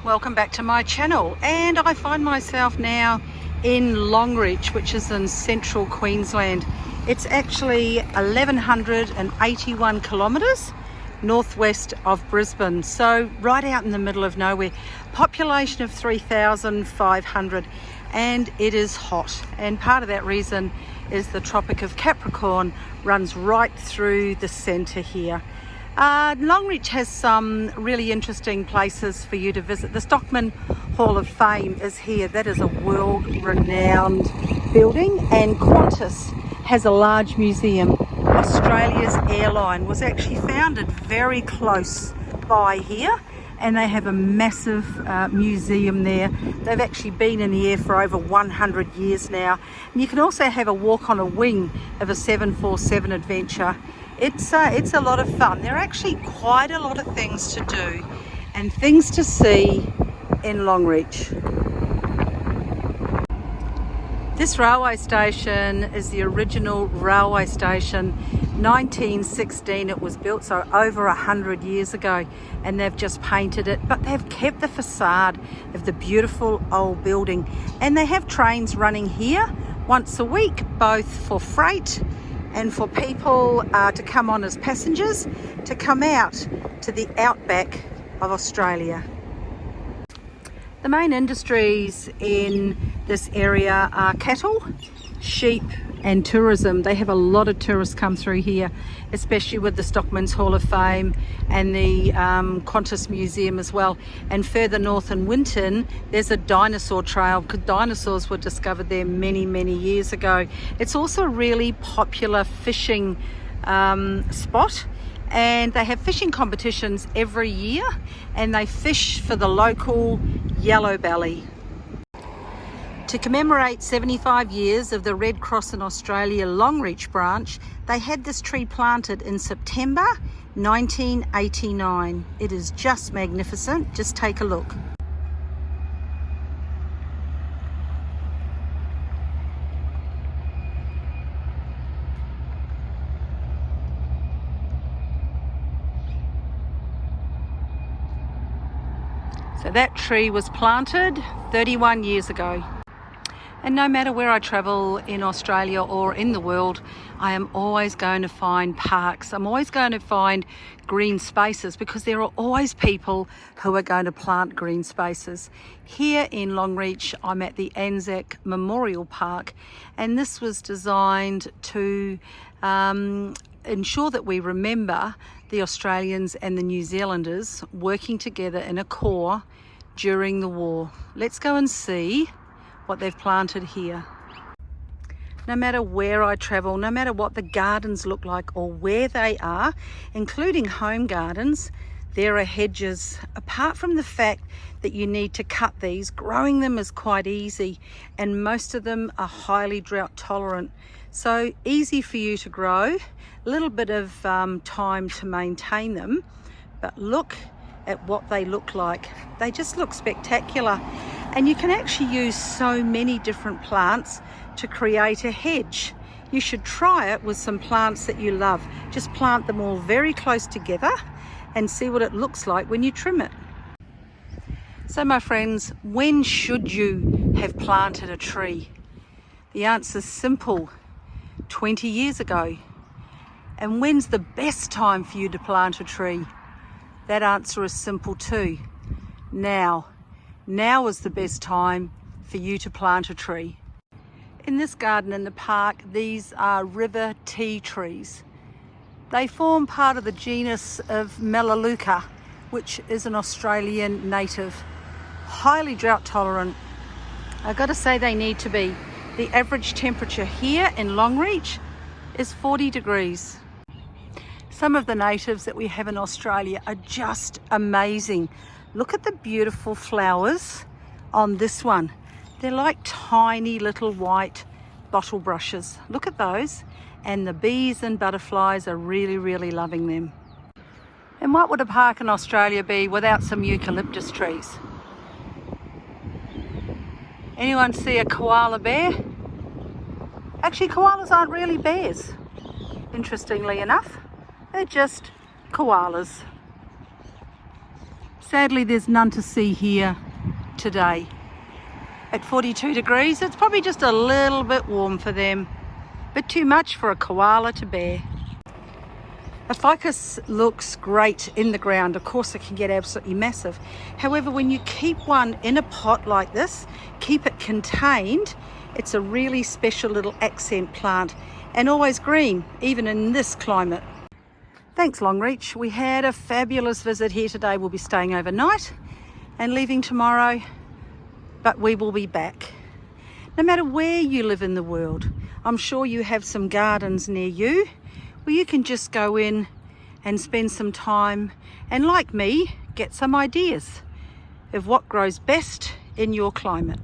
welcome back to my channel. And I find myself now in Longreach, which is in central Queensland. It's actually 1181 kilometres northwest of Brisbane, so right out in the middle of nowhere. Population of 3,500, and it is hot, and part of that reason is the Tropic of Capricorn runs right through the centre here. Longreach has some really interesting places for you to visit. The Stockman Hall of Fame is here. That is a world-renowned building, and Qantas has a large museum. Australia's airline was actually founded very close by here, and they have a massive museum there. They've actually been in the air for over 100 years now. And you can also have a walk on a wing of a 747 adventure. It's a lot of fun. There are actually quite a lot of things to do and things to see in Longreach. This railway station is the original railway station. 1916 it was built, so over 100 years ago, and they've just painted it, but they've kept the facade of the beautiful old building, and they have trains running here once a week, both for freight and for people to come on as passengers to come out to the outback of Australia. The main industries in this area are cattle, sheep and tourism. They have a lot of tourists come through here, especially with the Stockman's Hall of Fame and the Qantas Museum as well. And further north in Winton, there's a dinosaur trail, because dinosaurs were discovered there many years ago. It's also a really popular fishing spot, and they have fishing competitions every year, and they fish for the local yellow belly. To commemorate 75 years of the Red Cross in Australia Longreach branch, they had this tree planted in September 1989. It is just magnificent. Just take a look. So that tree was planted 31 years ago. And no matter where I travel in Australia or in the world, I am always going to find parks. I'm always going to find green spaces, because there are always people who are going to plant green spaces. Here in Longreach, I'm at the Anzac Memorial Park, and this was designed to ensure that we remember the Australians and the New Zealanders working together in a corps during the war. Let's go and see what they've planted here. No matter where I travel, no matter what the gardens look like or where they are, including home gardens, there are hedges. Apart from the fact that you need to cut these, growing them is quite easy, and most of them are highly drought tolerant. So easy for you to grow, a little bit of time to maintain them, but look at what they look like. They just look spectacular. And you can actually use so many different plants to create a hedge. You should try it with some plants that you love. Just plant them all very close together and see what it looks like when you trim it. So my friends, when should you have planted a tree? The answer's simple: 20 years ago. And when's the best time for you to plant a tree? That answer is simple too: now. Now is the best time for you to plant a tree. In this garden in the park, these are river tea trees. They form part of the genus of Melaleuca, which is an Australian native. Highly drought tolerant. I've got to say they need to be. The average temperature here in Longreach is 40 degrees. Some of the natives that we have in Australia are just amazing. Look at the beautiful flowers on this one. They're like tiny little white bottle brushes. Look at those. And the bees and butterflies are really loving them. And what would a park in Australia be without some eucalyptus trees? Anyone see a koala bear? Actually, koalas aren't really bears, interestingly enough. They're just koalas. Sadly, there's none to see here today. At 42 degrees, it's probably just a little bit warm for them, but too much for a koala to bear. A ficus looks great in the ground. Of course, it can get absolutely massive. However, when you keep one in a pot like this, keep it contained, it's a really special little accent plant, and always green, even in this climate. Thanks, Longreach. We had a fabulous visit here today. We'll be staying overnight and leaving tomorrow, but we will be back. No matter where you live in the world, I'm sure you have some gardens near you where you can just go in and spend some time and, like me, get some ideas of what grows best in your climate.